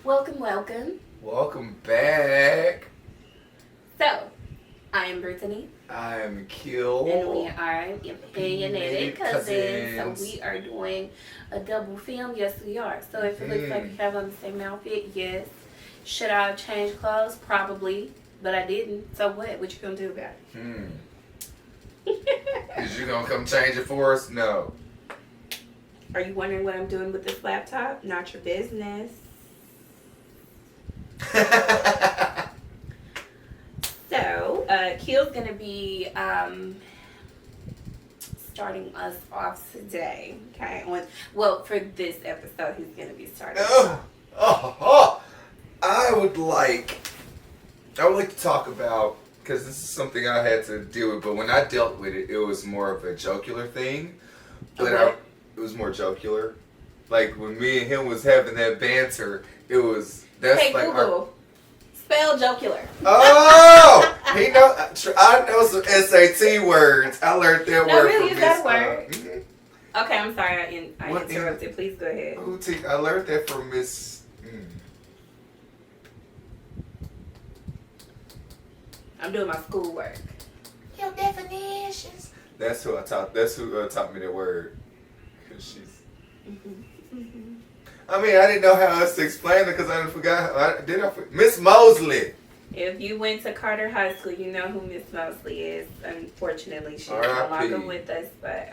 Welcome, welcome. Welcome back. So, I am Brittany. I'm Kill. And we are Opinionated Cousins. So, we are doing a double film. Yes, we are. So, if it looks like we have on the same outfit, yes. Should I have changed clothes? Probably. But I didn't. So, what? What you gonna do about it? Is you gonna come change it for us? No. Are you wondering what I'm doing with this laptop? Not your business. So, Keel's going to be starting us off today. Okay. For this episode, he's going to be starting. I would like to talk about, because this is something I had to deal with, but when I dealt with it, it was more of a jocular thing. But it was more jocular. Like when me and him was having that banter, it was. Hey, like Google. Spell jocular. Oh, I know some SAT words. I learned that word really, from Miss. That word. Mm-hmm. Okay, I'm sorry. I interrupted. Please go ahead. I learned that from Miss. I'm doing my schoolwork. Your definitions. That's who taught me that word. Cause she's. I mean, I didn't know how else to explain it because I forgot. Miss Mosley. If you went to Carter High School, you know who Miss Mosley is. Unfortunately, she's no longer with us, but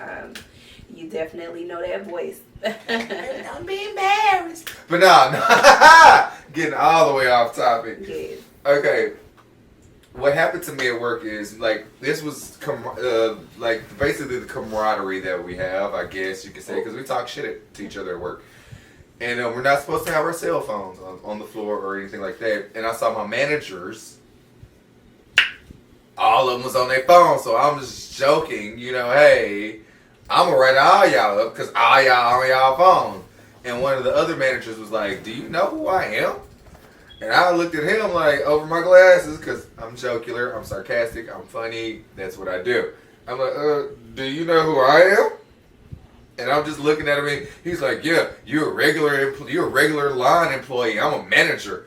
you definitely know that voice. Don't be embarrassed. But no, getting all the way off topic. Yes. Okay. What happened to me at work is, like, this was, basically the camaraderie that we have, I guess you could say, because we talk shit to each other at work. And we're not supposed to have our cell phones on the floor or anything like that. And I saw my managers, all of them was on their phone, so I'm just joking, hey, I'm going to write all y'all up, because all y'all on y'all phone. And one of the other managers was like, do you know who I am? And I looked at him like over my glasses because I'm jocular, I'm sarcastic, I'm funny. That's what I do. I'm like, do you know who I am? And I'm just looking at him and he's like, yeah, you're a regular line employee. I'm a manager.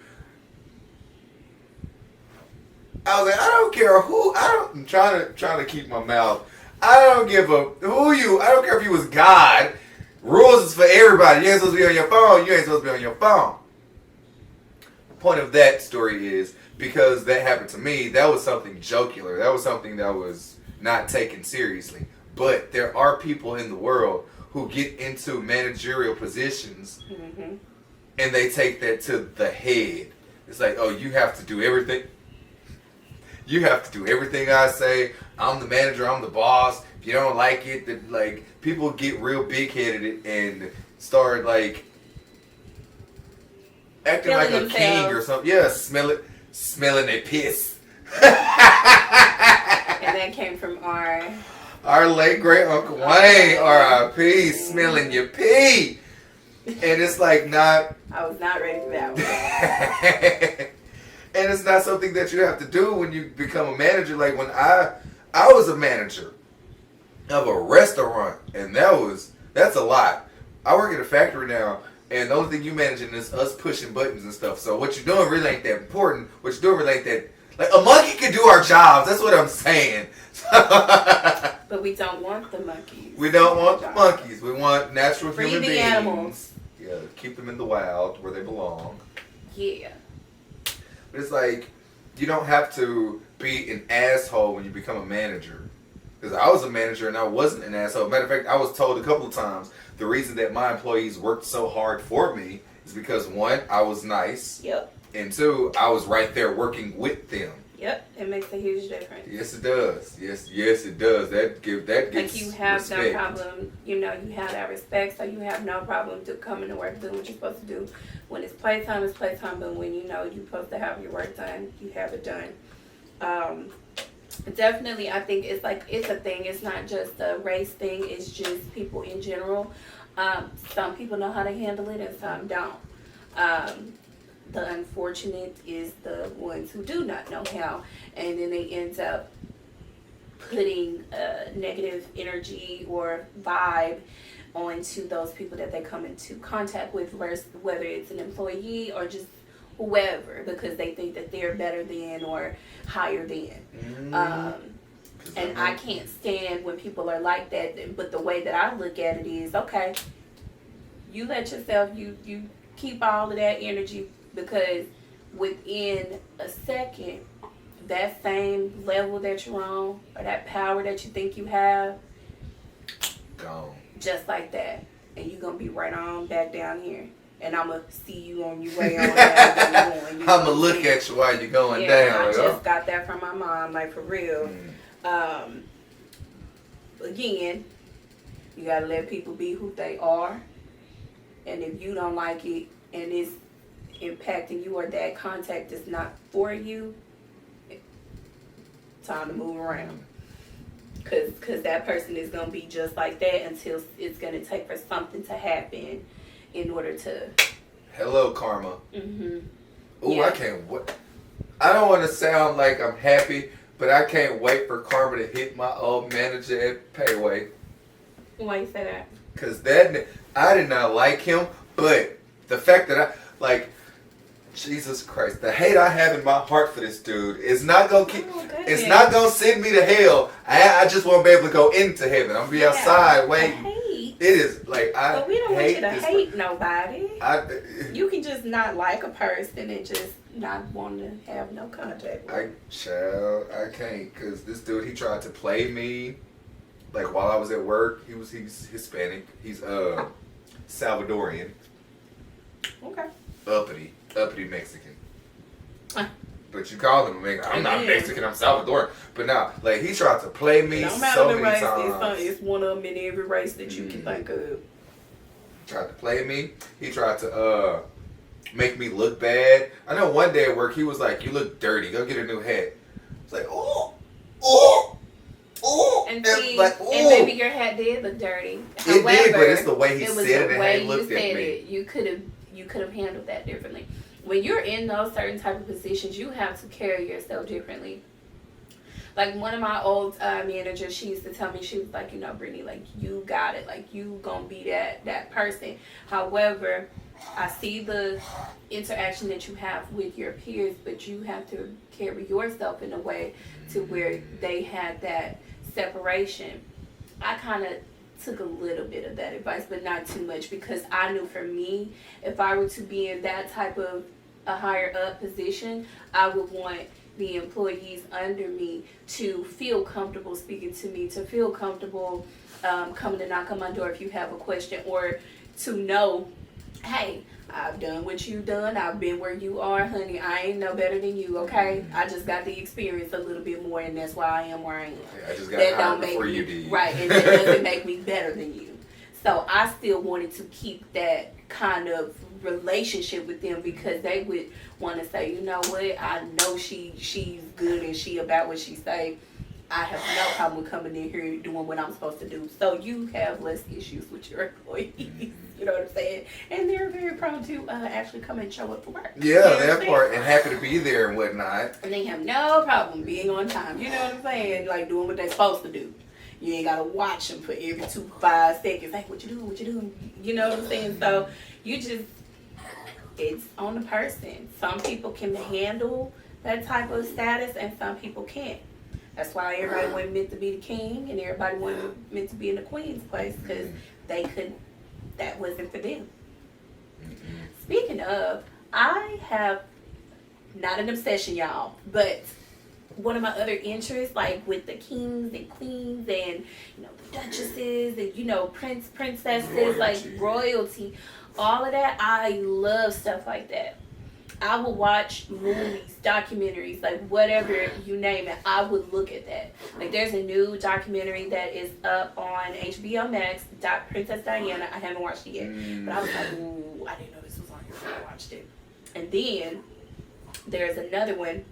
I was like, I don't care I'm trying to keep my mouth. I don't give a I don't care if you was God. Rules is for everybody. You ain't supposed to be on your phone. You ain't supposed to be on your phone. Point of that story is because that happened to me, that was something jocular. That was something that was not taken seriously. But there are people in the world who get into managerial positions and they take that to the head. It's like, oh, you have to do everything. You have to do everything I say. I'm the manager. I'm the boss. If you don't like it, people get real big-headed and start acting feeling like a king or something. Yeah, smelling a piss. And that came from our late great Uncle Wayne, R.I.P. Smelling your pee. And it's not. I was not ready for that one. And it's not something that you have to do when you become a manager. Like when I was a manager of a restaurant, and that's a lot. I work at a factory now. And the only thing you managing is us pushing buttons and stuff. So what you're doing really ain't that important. What you're doing really ain't that. Like a monkey can do our jobs. That's what I'm saying. But we don't want the monkeys. We don't want the monkeys. We want natural human beings. Animals. Yeah, keep them in the wild where they belong. Yeah. But it's like you don't have to be an asshole when you become a manager. Because I was a manager and I wasn't an asshole. Matter of fact, I was told a couple of times the reason that my employees worked so hard for me is because, one, I was nice. Yep. And two, I was right there working with them. Yep. It makes a huge difference. Yes, it does. Yes, it does. That gives like you have respect. No problem. You have that respect, so you have no problem coming to work doing what you're supposed to do. When it's playtime, it's playtime. But when you're supposed to have your work done, you have it done. Definitely, I think it's a thing. It's not just a race thing. It's just people in general. Some people know how to handle it and some don't. The unfortunate is the ones who do not know how, and then they end up putting negative energy or vibe onto those people that they come into contact with, versus whether it's an employee or just whoever, because they think that they're better than or higher than. And I can't stand when people are like that. But the way that I look at it is, okay, you let yourself, you keep all of that energy, because within a second, that same level that you're on, or that power that you think you have, gone. Just like that. And you're going to be right on back down here. And I'm going to see you on your way on down. I'm going to look at you while you're going down. I just got that from my mom, like, for real. Again, you got to let people be who they are. And if you don't like it and it's impacting you, or that contact is not for you, time to move around. Because that person is going to be just like that until it's going to take for something to happen in order to... Hello, karma. Mm-hmm. Ooh, yeah. I can't wait. I don't want to sound like I'm happy, but I can't wait for karma to hit my old manager at Payway. Why you say that? Because I did not like him, but the fact that Jesus Christ, the hate I have in my heart for this dude is not gonna keep. It's not gonna send me to hell. I just won't be able to go into heaven. I'm gonna be outside waiting. It is like But we don't want you to hate nobody. You can just not like a person and just not want to have no contact with. I can't, because this dude, he tried to play me. Like while I was at work, he's Hispanic. He's Salvadorian. Okay. Uppity Mexican. But you call him Mexican. I'm not Mexican, I'm Salvadoran. But now, like, he tried to play me so many times. It's one of them in every race that you can think of. He tried to play me. He tried to make me look bad. I know one day at work, he was like, "You look dirty. Go get a new hat." It's like, oh. And maybe your hat did look dirty. However, it did, but it's the way he said it and how he looked at me. You could have handled that differently. When you're in those certain type of positions, you have to carry yourself differently. Like one of my old managers, she used to tell me, she was like, Brittany, like, you got it. Like, you gonna be that person. However, I see the interaction that you have with your peers, but you have to carry yourself in a way to where they had that separation. I kind of took a little bit of that advice, but not too much, because I knew for me, if I were to be in that type of a higher up position, I would want the employees under me to feel comfortable speaking to me, to feel comfortable coming to knock on my door if you have a question, or to know, hey, I've done what you've done. I've been where you are, honey. I ain't no better than you, okay? I just got the experience a little bit more, and that's why I am where I am. I just got hired before you did. Right, and that doesn't make me better than you. So I still wanted to keep that kind of relationship with them, because they would want to say, you know what? I know she's good and she about what she say. I have no problem with coming in here doing what I'm supposed to do. So you have less issues with your employees. You know what I'm saying? And they're very prone to actually come and show up for work. Yeah, that part. And happy to be there and whatnot. And they have no problem being on time. You know what I'm saying? Like doing what they're supposed to do. You ain't got to watch them for every 5 seconds. Like, what you doing? You know what I'm saying? So you just, it's on the person. Some people can handle that type of status and some people can't. That's why everybody wasn't meant to be the king and everybody wasn't meant to be in the queen's place, because that wasn't for them. Speaking of, I have not an obsession, y'all, but one of my other interests, like with the kings and queens and the duchesses and princesses, like royalty, all of that. I love stuff like that. I will watch movies, documentaries, like whatever you name it. I would look at that. Like there's a new documentary that is up on HBO Max, Princess Diana. I haven't watched it yet, but I was like, ooh, I didn't know this was on here, so I watched it. And then there's another one.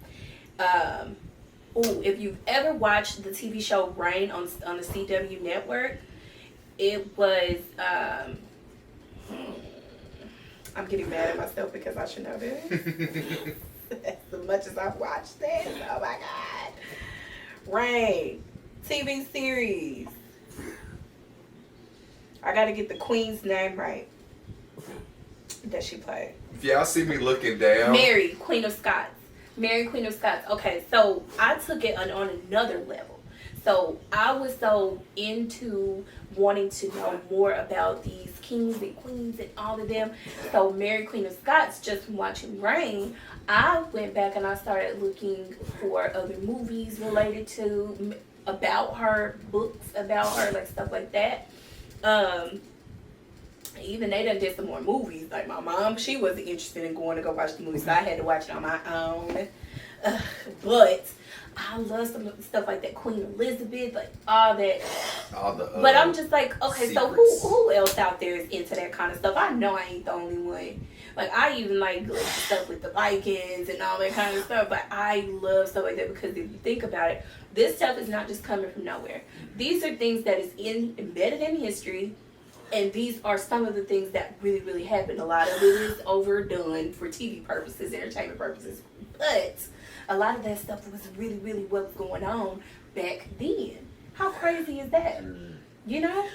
If you've ever watched the TV show Reign on the CW network, it was. I'm getting mad at myself because I should know this. As much as I've watched this, oh my God. Reign, TV series. I gotta get the queen's name right that she played. If y'all see me looking down. Mary, Queen of Scots. Mary, Queen of Scots. Okay, so I took it on another level. So I was so into wanting to know more about these kings and queens and all of them. So Mary, Queen of Scots, just from watching Reign, I went back and I started looking for other movies related to, about her, books about her, like stuff like that. Even they done did some more movies. Like my mom, she wasn't interested in going to go watch the movies, so I had to watch it on my own. But I love some stuff like that, Queen Elizabeth, like all that. But I'm just like, okay, secrets. so who else out there is into that kind of stuff? I know I ain't the only one. Like I even like stuff with the Vikings and all that kind of stuff. But I love stuff like that because if you think about it, this stuff is not just coming from nowhere. These are things that is embedded in history. And these are some of the things that really, really happened. A lot of it is overdone for TV purposes, entertainment purposes. But a lot of that stuff was really, really what was going on back then. How crazy is that? You know?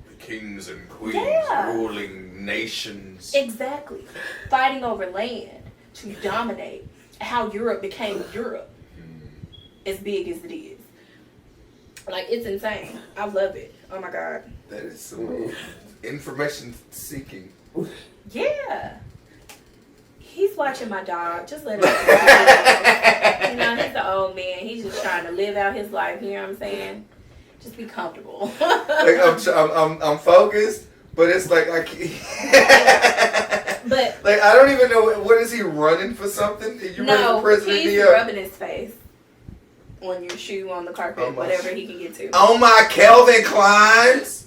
The kings and queens ruling nations. Exactly. Fighting over land to dominate. How Europe became Europe. As big as it is. Like, it's insane. I love it. Oh my God. That is some information seeking. Yeah. He's watching my dog. Just let him. You know, he's an old man. He's just trying to live out his life. You know what I'm saying? Just be comfortable. Like I'm focused, but it's like I can't. But like I don't even know what is he running for something? You running for president? He's rubbing his face on your shoe on the carpet, whatever he can get to. Oh my Calvin Kleins!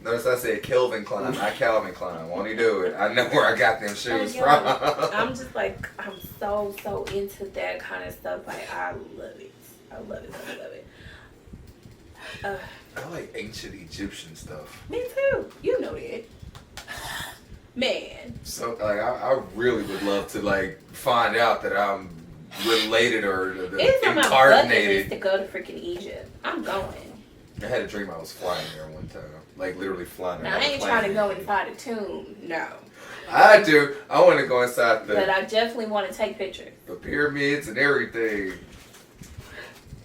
Notice I said Calvin Klein, not Calvin Klein. Won't he do it? I know where I got them shoes from. I'm just like, I'm so into that kind of stuff. Like, I love it. I love it. I love it. I like ancient Egyptian stuff. Me too. You know that. Man. So, like, I really would love to, like, find out that I'm related or it's on my bucket list to go to freaking Egypt. I'm going. I had a dream I was flying there one time. Like, literally flying there. Now, I ain't trying to go inside a tomb. No. I do. I want to go inside But I definitely want to take pictures. The pyramids and everything.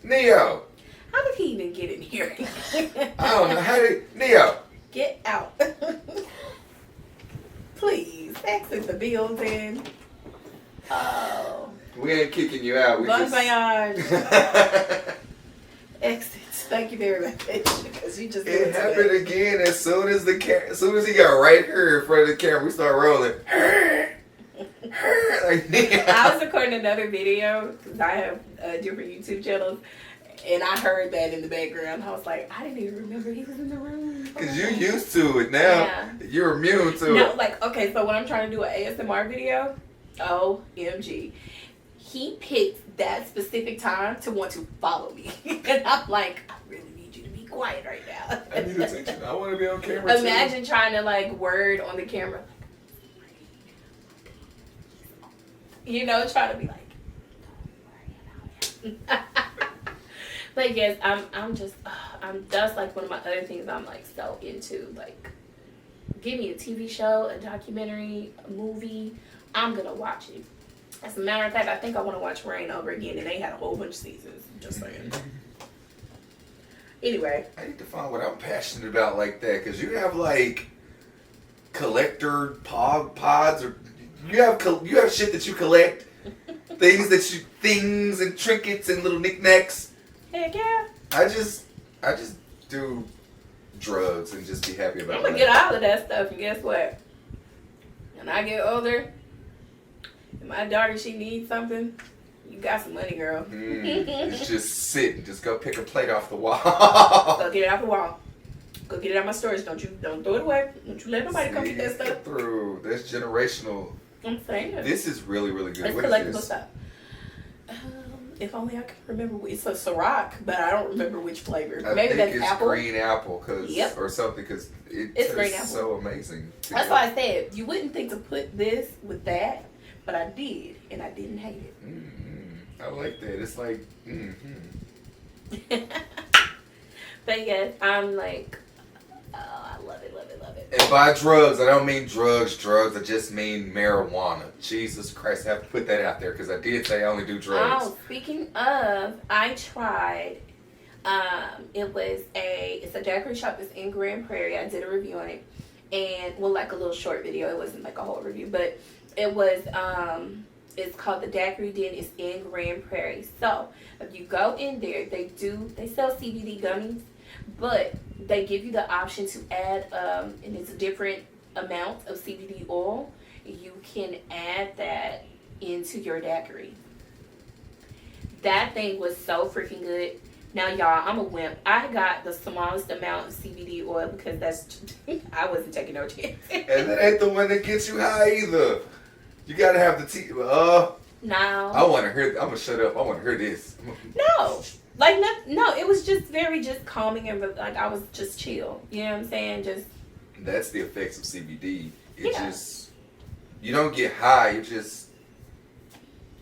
Neo. How did he even get in here? I don't know. How did... Neo. Get out. Please. Exit the building. Oh. We ain't kicking you out. We Bon voyage. Exit. Thank you very much. Because you just it happened again as soon as he got right here in front of the camera, we start rolling. I was recording another video because I have different YouTube channels, and I heard that in the background. I was like, I didn't even remember he was in the room. Because you're used to it now. Yeah. You're immune to it. No, like, okay, so when I'm trying to do an ASMR video, OMG. He picked that specific time to want to follow me. And I'm like, I really need you to be quiet right now. I need attention. I want to be on camera Imagine trying to like word on the camera. You know, trying to be like, don't worry about it. But yes, that's like one of my other things I'm like so into. Like, give me a TV show, a documentary, a movie. I'm going to watch it. As a matter of fact, I think I want to watch Reign over again, and they had a whole bunch of seasons. Just saying. Anyway. I need to find what I'm passionate about like that, because you have like collector pods, or you have shit that you collect, things and trinkets and little knickknacks. Heck yeah. I just do drugs and just be happy about it. I'm gonna get all of that stuff, and guess what? When I get older, and my daughter, she needs something, you got some money, girl. It's just sitting. Just go pick a plate off the wall. Go get it off the wall. Go get it out my storage. Don't throw it away. Don't you let nobody come get that stuff. Through. That's generational. I'm saying. This is really, really good. It's collectible stuff. If only I could remember. It's a Ciroc, but I don't remember which flavor. Maybe think that's it's apple. Green apple, or something, because it's green apple. So amazing. That's why I said you wouldn't think to put this with that, but I did, and I didn't hate it. I like that. It's like, But yes, I'm like, oh, I love it, love it, it. And by drugs, I don't mean drugs. I just mean marijuana. Jesus Christ, I have to put that out there because I did say I only do drugs. Oh, speaking of, I tried. It's a daiquiri shop that's in Grand Prairie. I did a review on it, and like a little short video. It wasn't like a whole review, but it was. It's called the Daiquiri Den. It's in Grand Prairie. So if you go in there, they sell CBD gummies, but they give you the option to add and it's a different amount of CBD oil. You can add that into your daiquiri. That thing was so freaking good. Now, y'all, I'm a wimp. I got the smallest amount of CBD oil because I wasn't taking no chance. And that ain't the one that gets you high either. You gotta have the tea. No. I want to hear. I'm gonna shut up. I want to hear this. No. No. It was just just calming and like I was just chill. You know what I'm saying? Just. That's the effects of CBD. Yeah. You don't get high. You just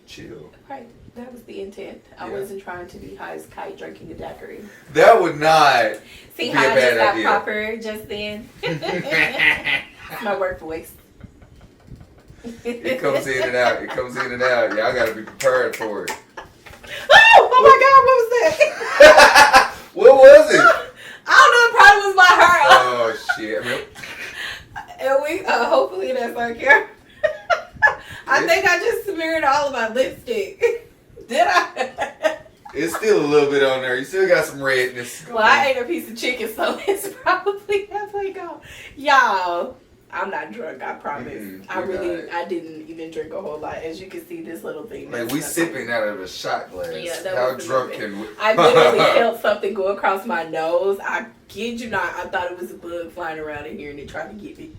chill. Right. That was the intent. I wasn't trying to be high as kite drinking a daiquiri. That would not. See be how a I bad just got idea. proper just then? It's my work voice. It comes in and out. Y'all gotta be prepared for it. Oh my God! What was that? What was it? I don't know. It probably was my heart. Oh shit! And we hopefully that's on camera. I think I just smeared all of my lipstick. Did I? It's still a little bit on there. You still got some redness. Well, I ate a piece of chicken, so it's probably halfway gone. Y'all, I'm not drunk, I promise. I didn't even drink a whole lot. As you can see, this little thing. Like we sipping out of a shot glass. Yeah, that How was drunk can we? I literally felt something go across my nose. I kid you not, I thought it was a bug flying around in here and it tried to get me.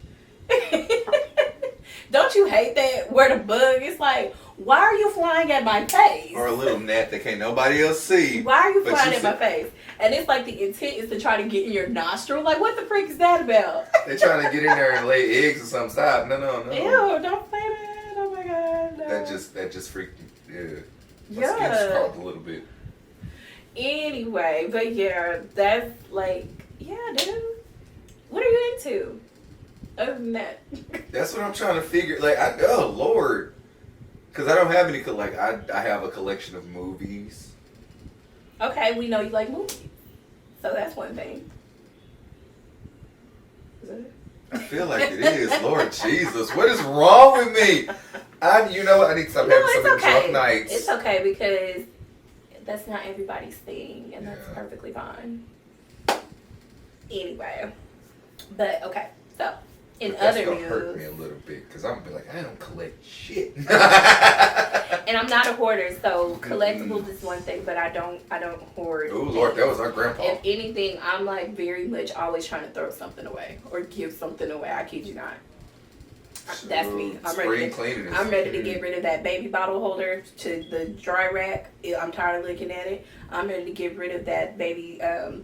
Don't you hate that? Where the bug is like, why are you flying at my face? Or a little gnat that can't nobody else see. Why are you flying at my face? And it's like the intent is to try to get in your nostril. Like, what the freak is that about? They trying to get in there and lay eggs or something. Stop. No. Ew, don't say that. Oh my God. No. That just freaked me. Yeah. My Yeah. skin's crawled a little bit. Anyway, but yeah, that's like, yeah, dude. What are you into? Other than that. That's what I'm trying to figure. Like, oh Lord, because I don't have any. Like, I have a collection of movies. Okay, we know you like movies, so that's one thing. Is that it? I feel like it is. Lord Jesus, what is wrong with me? You know what? I need to stop having some drunk nights. It's okay because that's not everybody's thing, and that's perfectly fine. Anyway, but okay, so. In that's other gonna news, hurt me a little bit because I'm gonna be like, I don't collect shit. and I'm not a hoarder, so collectibles is one thing, but I don't hoard. Oh Lord, that was our grandpa. If anything, I'm like very much always trying to throw something away or give something away. I kid you not. That's me. I'm ready to get rid of that baby bottle holder to the dry rack. I'm tired of looking at it. I'm ready to get rid of that baby high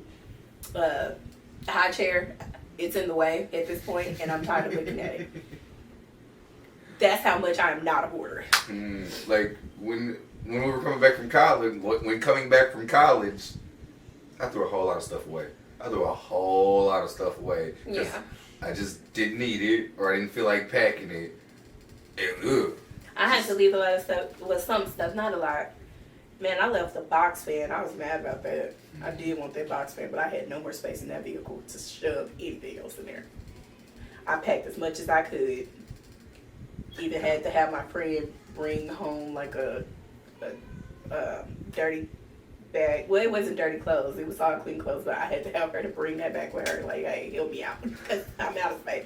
chair. It's in the way at this point, and I'm tired of looking at it. That's how much I am not a hoarder. Like when we were coming back from college, I threw a whole lot of stuff away. Yeah. I just didn't need it, or I didn't feel like packing it. And, I had to leave a lot of stuff, with some stuff, not a lot. Man, I left the box fan. I was mad about that. I did want that box fan, but I had no more space in that vehicle to shove anything else in there. I packed as much as I could. Even had to have my friend bring home like a dirty bag. Well, it wasn't dirty clothes. It was all clean clothes, but I had to have her to bring that back with her. Like, hey, help me out because I'm out of space.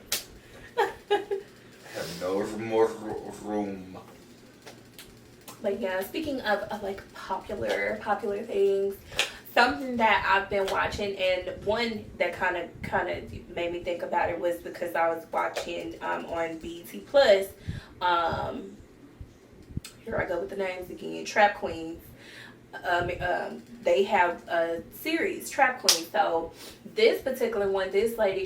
I have no more room. But yeah, speaking of like popular things, something that I've been watching, and one that kind of made me think about it was because I was watching on BET Plus. Here I go with the names again. Trap Queens. They have a series, Trap Queens. So this particular one, this lady.